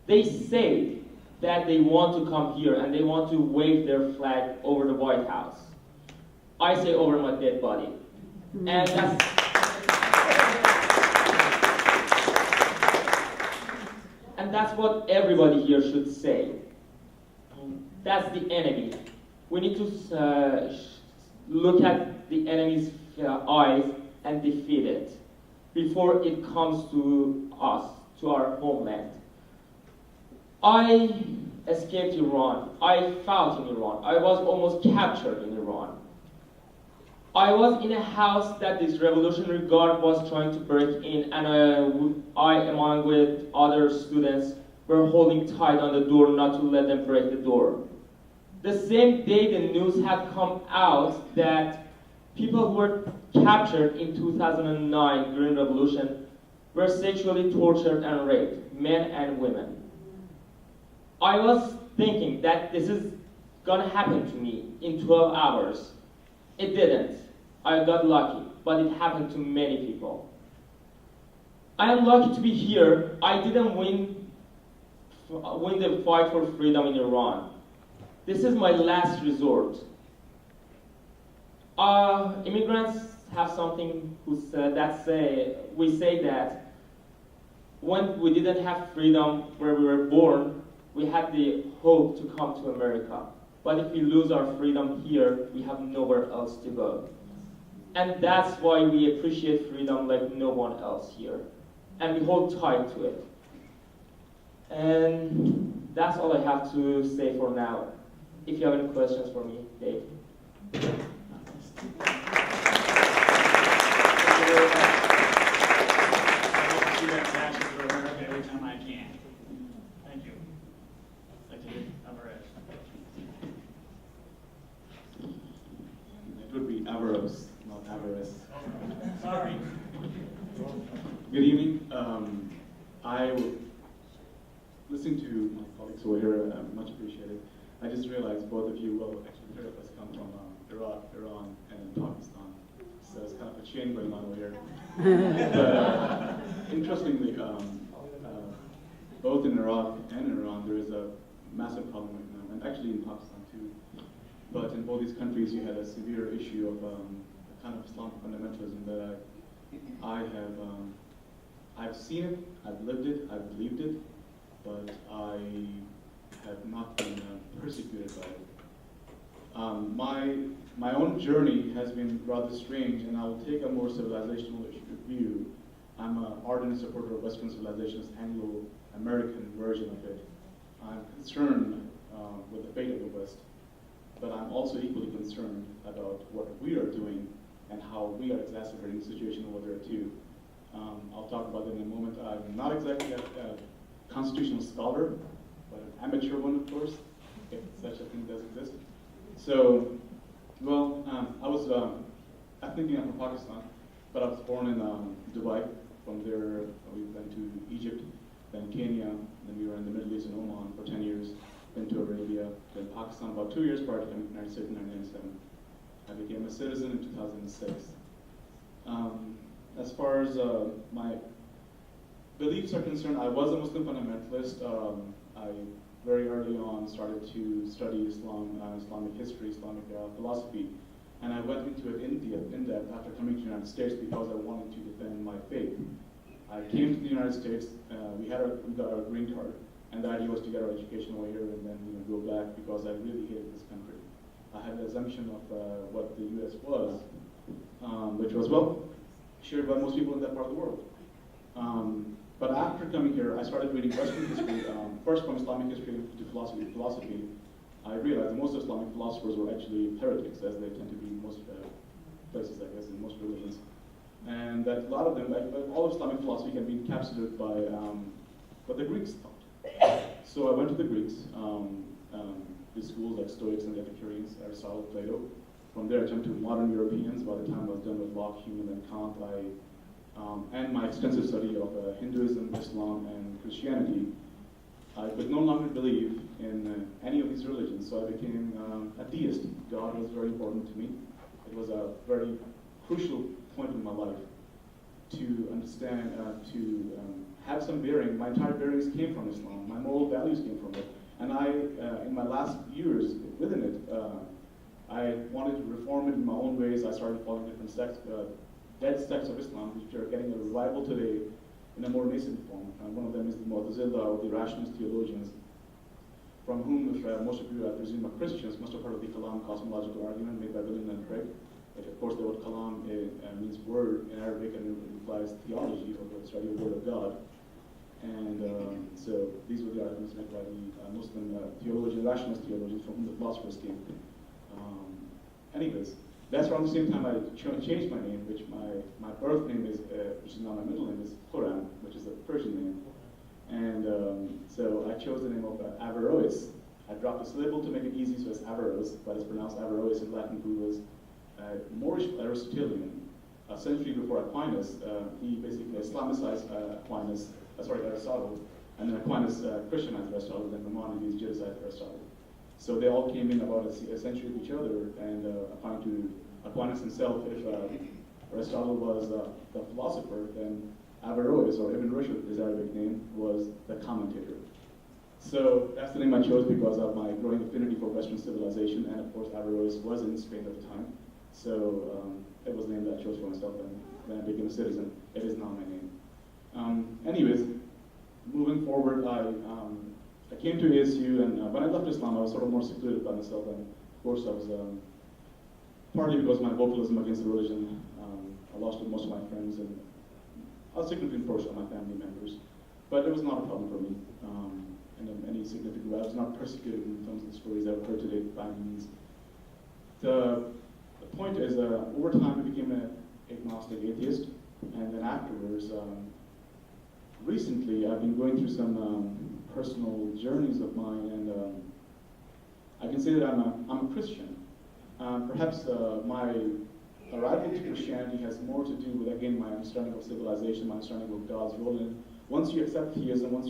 They say that they want to come here and they want to wave their flag over the White House. I say over my dead body. And that's what everybody here should say. That's the enemy. We need to look at the enemy's eyes and defeat it before it comes to us, to our homeland. I escaped Iran. I fought in Iran. I was almost captured in Iran. I was in a house that this Revolutionary Guard was trying to break in, and I, among with other students, were holding tight on the door not to let them break the door. The same day the news had come out that people who were captured in 2009 Green Revolution were sexually tortured and raped, men and women. I was thinking that this is gonna happen to me in 12 hours. It didn't. I got lucky, but it happened to many people. I am lucky to be here. I didn't win the fight for freedom in Iran. This is my last resort. Immigrants have something we say that when we didn't have freedom where we were born, we had the hope to come to America. But if we lose our freedom here, we have nowhere else to go. And that's why we appreciate freedom like no one else here. And we hold tight to it. And that's all I have to say for now. If you have any questions for me, Dave. Every time I can. Thank you. Thank you, Alvarez. It would be Avaros, not Avaris. Sorry. Good evening. I would listen to my colleagues over here, much appreciated. I just realized both of you, well, actually three of us come from Iraq, Iran, and Pakistan. So it's kind of a chain going on over here. But interestingly, both in Iraq and in Iran, there is a massive problem right now, and actually in Pakistan too. But in both these countries, you had a severe issue of a kind of Islamic fundamentalism that I've seen it, I've lived it, I've believed it, but I have not been persecuted by it. My own journey has been rather strange, and I will take a more civilizational view. I'm an ardent supporter of Western civilization's Anglo-American version of it. I'm concerned with the fate of the West, but I'm also equally concerned about what we are doing and how we are exacerbating the situation over there too. I'll talk about that in a moment. I'm not exactly a constitutional scholar, but an amateur one, of course, if such a thing does exist. So, well, I was ethnically I'm from Pakistan, but I was born in Dubai. From there, we went to Egypt, then Kenya, then we were in the Middle East in Oman for 10 years, then to Arabia, then Pakistan about 2 years prior to coming to the United States in 1997. I became a citizen in 2006. As far as my beliefs are concerned, I was a Muslim fundamentalist. I very early on started to study Islam, Islamic history, Islamic philosophy, and I went into it in depth after coming to the United States because I wanted to defend my faith. I came to the United States, we got our green card, and the idea was to get our education over here and then go back because I really hated this country. I had the assumption of what the U.S. was, which was, well, shared by most people in that part of the world. But after coming here, I started reading Western history, first from Islamic history to philosophy. I realized that most Islamic philosophers were actually heretics, as they tend to be in most places, I guess, in most religions. And that a lot of them, like all Islamic philosophy can be encapsulated by what the Greeks thought. So I went to the Greeks, the schools like Stoics and Epicureans, Aristotle, Plato. From there I jumped to modern Europeans. By the time I was done with Locke, Hume, and Kant, and my extensive study of Hinduism, Islam, and Christianity, I could no longer believe in any of these religions, so I became a deist. God was very important to me. It was a very crucial point in my life to understand, to have some bearing. My entire bearings came from Islam. My moral values came from it. And I, in my last years within it, I wanted to reform it in my own ways. I started following different sects, dead sects of Islam, which are getting a revival today in a more nascent form. One of them is the Mu'tazila, or the rationalist theologians, from whom, if most of you, I presume, are Christians, must have heard of the Kalam cosmological argument made by William Lane Craig. Which, of course, the word Kalam means word in Arabic, and it implies theology, or the study of the word of God. And so these were the arguments made by the Muslim theologians, rationalist theologians, from whom the philosophers came. Anyways, that's around the same time I changed my name, which my birth name is, which is now my middle name, is Quran, which is a Persian name. And so I chose the name of Averroes. I dropped a syllable to make it easy, so it's Averroes, but it's pronounced Averroes in Latin, who was a Moorish Aristotelian. A century before Aquinas, he basically Islamicized Aristotle, and then Aquinas Christianized Aristotle, then Maimonides Judaized Aristotle. So they all came in about a century of each other, and according to Aquinas himself, if Aristotle was the philosopher, then Averroes, or Ibn Rushd, his Arabic name, was the commentator. So that's the name I chose because of my growing affinity for Western civilization, and of course Averroes was in Spain at the time. So it was the name that I chose for myself, and then I became a citizen. It is now my name. Anyways, moving forward, I came to ASU, and when I left Islam, I was sort of more secluded by myself, and of course I was, partly because of my vocalism against the religion, I lost most of my friends, and a significant portion of my family members. But it was not a problem for me in any significant way. I was not persecuted in terms of the stories I've heard today by any means. The point is, over time I became an agnostic atheist, and then afterwards, recently I've been going through some personal journeys of mine, and I can say that I'm a Christian. Perhaps my arrival to Christianity has more to do with, again, my understanding of civilization, my understanding of God's role in. Once you accept theism, once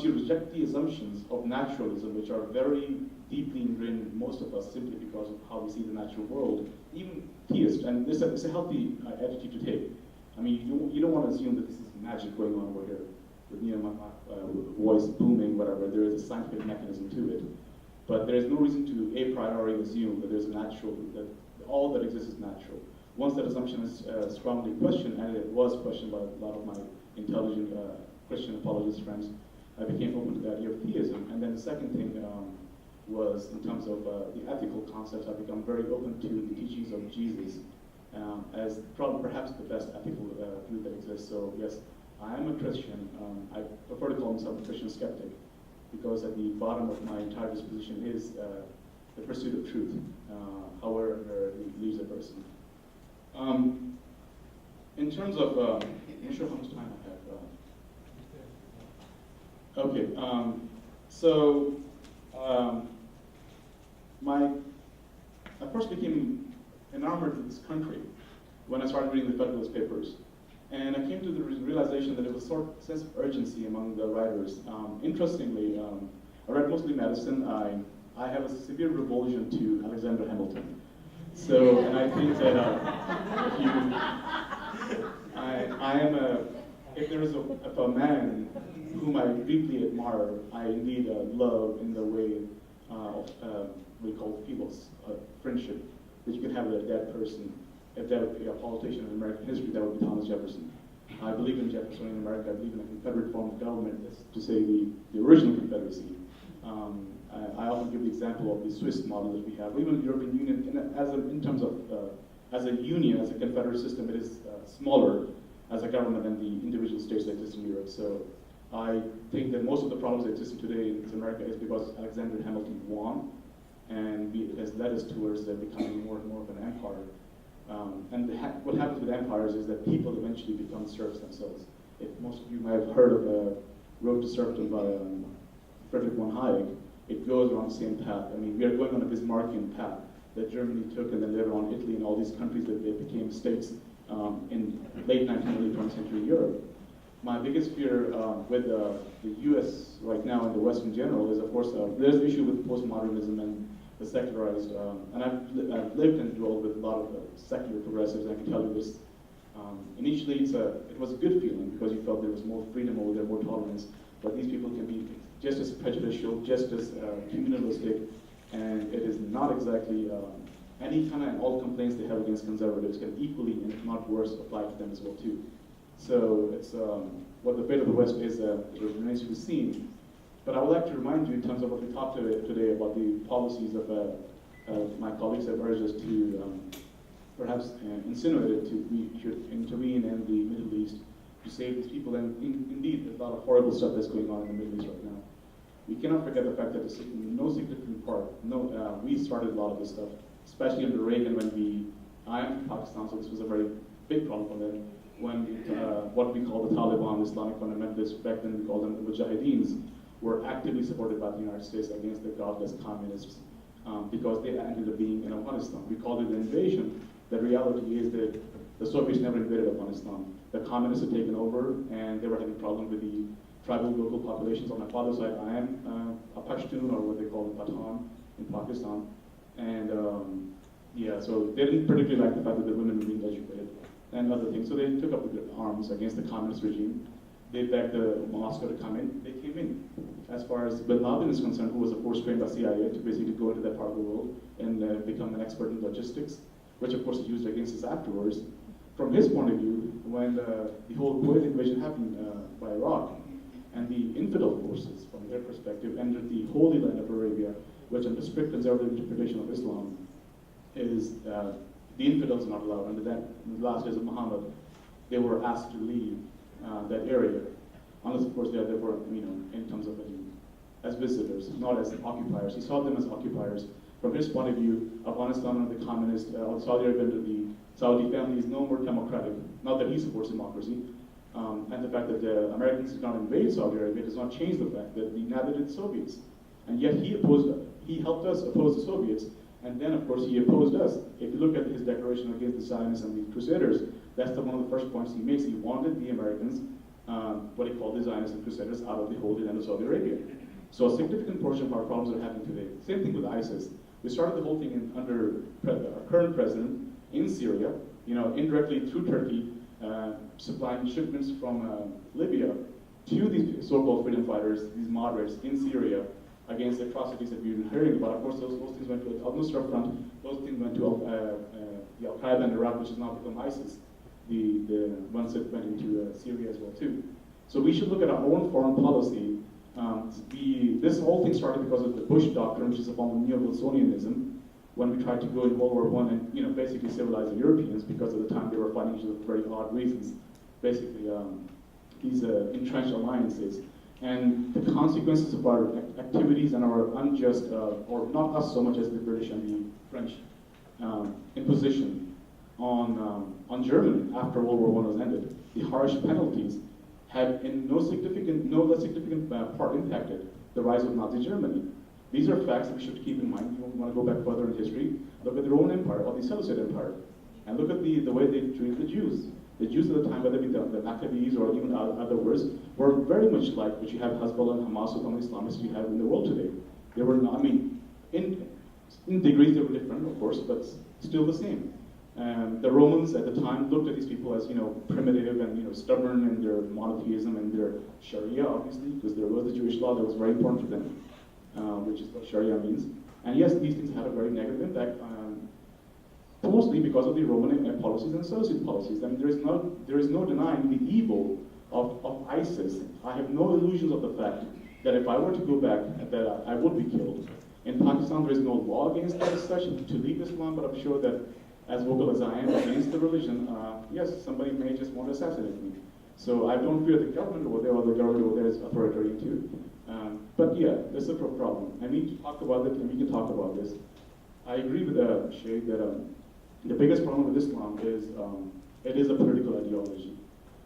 you reject the assumptions of naturalism, which are very deeply ingrained in most of us simply because of how we see the natural world, even theists, and it's a healthy attitude to take. I mean, you don't want to assume that this is magic going on over here with my voice booming, whatever. There is a scientific mechanism to it. But there is no reason to a priori assume that there's a natural, that all that exists is natural. Once that assumption is strongly questioned, and it was questioned by a lot of my intelligent Christian apologist friends, I became open to the idea of theism. And then the second thing was, in terms of the ethical concepts, I've become very open to the teachings of Jesus as probably perhaps the best ethical view that exists. So yes, I am a Christian. I prefer to call myself a Christian skeptic, because at the bottom of my entire disposition is the pursuit of truth, however it leaves a person. In terms of, I'm not sure how much time I have. Okay, so I first became enamored with this country when I started reading the Federalist Papers. And I came to the realization that it was a sort of sense of urgency among the writers. Interestingly, I read mostly Madison. I have a severe revulsion to Alexander Hamilton. So, and I think that if a man whom I deeply admire, I indeed love in the way of we call philos, friendship, which you can have with a dead person. If that would be a politician in American history, that would be Thomas Jefferson. I believe in Jeffersonian America. I believe in a confederate form of government, to say the original Confederacy. I often give the example of the Swiss model that we have. Even the European Union, in terms of as a union, as a confederate system, it is smaller as a government than the individual states that exist in Europe. So I think that most of the problems that exist today in America is because Alexander Hamilton won, and it has led us towards becoming more and more of an empire. And what happens with empires is that people eventually become serfs themselves. If most of you might have heard of Road to Serfdom by Friedrich von Hayek, it goes along the same path. I mean, we are going on a Bismarckian path that Germany took, and then later on Italy and all these countries that they became states in late 19th, early 20th century Europe. My biggest fear with the US right now and the West in general is, of course, there's the issue with postmodernism and the secularized, and I've lived and dwelled with a lot of secular progressives, and I can tell you this, Initially, it was a good feeling because you felt there was more freedom over there, more tolerance. But these people can be just as prejudicial, just as communalistic, and it is not exactly any kind of all complaints they have against conservatives can equally, and if not worse, apply to them as well too. So it's what the fate of the West is. It remains to be seen. But I would like to remind you, in terms of what we talked today about the policies of my colleagues have urged us to perhaps insinuated we should intervene in the Middle East to save these people. And indeed, there's a lot of horrible stuff that's going on in the Middle East right now. We cannot forget the fact that no significant part, we started a lot of this stuff, especially under Reagan when I am from Pakistan, so this was a very big problem for them. When what we call the Taliban, Islamic fundamentalists, back then we called them the Mujahideens, were actively supported by the United States against the godless communists because they ended up being in Afghanistan. We called it an invasion. The reality is that the Soviets never invaded Afghanistan. The communists had taken over, and they were having problems with the tribal local populations. On my father's side, I am a Pashtun, or what they call Pathan, in Pakistan. And so they didn't particularly like the fact that the women were being educated and other things. So they took up the arms against the communist regime. They begged Moscow to come in. They came in. As far as Bin Laden is concerned, who was, of course, trained by CIA to basically go into that part of the world and become an expert in logistics, which of course he used against us afterwards. From his point of view, when the whole Kuwait invasion happened by Iraq, and the infidel forces, from their perspective, entered the Holy Land of Arabia, which under strict conservative interpretation of Islam is the infidels are not allowed. Under that, in the last days of Muhammad, they were asked to leave that area, unless of course they were, in terms of as visitors, not as occupiers. He saw them as occupiers. From his point of view, Afghanistan under the communist, Saudi Arabia under the Saudi family is no more democratic. Not that he supports democracy, and the fact that the Americans did not invade Saudi Arabia does not change the fact that neither did the Soviets. And yet he helped us oppose the Soviets, and then of course he opposed us. If you look at his declaration against the Zionists and the Crusaders, that's one of the first points he makes. He wanted the Americans, what he called the Zionists and Crusaders, out of the Holy Land of Saudi Arabia. So a significant portion of our problems are happening today. Same thing with ISIS. We started the whole thing under our current president in Syria, indirectly through Turkey, supplying shipments from Libya to these so-called freedom fighters, these moderates in Syria, against the atrocities that we've been hearing about. Of course, those things went to Al-Nusra Front, those things went to the Al-Qaeda in Iraq, which has now become ISIS, the ones that went into Syria as well too. So we should look at our own foreign policy. This whole thing started because of the Bush Doctrine, which is a form of neo-Wilsonianism, when we tried to go in World War I and basically civilize the Europeans because at the time they were fighting each other for very odd reasons. Basically, these entrenched alliances. And the consequences of our activities and our unjust, or not us so much as the British and the French, imposition on Germany after World War I was ended, the harsh penalties have in no less significant part impacted the rise of Nazi Germany. These are facts that we should keep in mind. If you want to go back further in history, look at the Roman Empire, or the Seleucid Empire, and look at the way they treated the Jews. The Jews at the time, whether it be the Maccabees or even other words, were very much like what you have Hezbollah and Hamas or some Islamists you have in the world today. They were not, in degrees they were different, of course, but still the same. The Romans at the time looked at these people as primitive and stubborn in their monotheism and their Sharia, obviously, because there was the Jewish law that was very important to them, which is what Sharia means. And yes, these things had a very negative impact, mostly because of the Roman policies and Seleucid policies. I mean, there is no denying the evil of ISIS. I have no illusions of the fact that if I were to go back, that I would be killed. In Pakistan, there is no law against that as such to leave Islam, but I'm sure that as vocal as I am against the religion, yes, somebody may just want to assassinate me. So I don't fear the government over there, or the government over there is authoritarian too. But yeah, this is a problem. I need to talk about it, and we can talk about this. I agree with Shay that the biggest problem with Islam is it is a political ideology.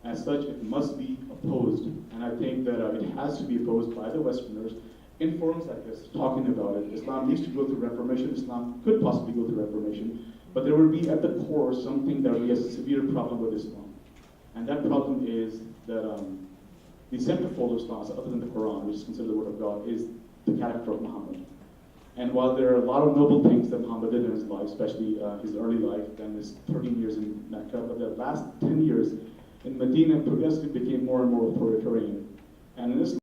As such, it must be opposed, and I think that it has to be opposed by the Westerners in forums like this, talking about it. Islam needs to go through Reformation. Islam could possibly go through Reformation, but there will be at the core something that will be a severe problem with Islam. And that problem is that the centerfold of Islam, other than the Quran, which is considered the word of God, is the character of Muhammad. And while there are a lot of noble things that Muhammad did in his life, especially his early life and his 13 years in Mecca, but the last 10 years in Medina progressively became more and more authoritarian. And in this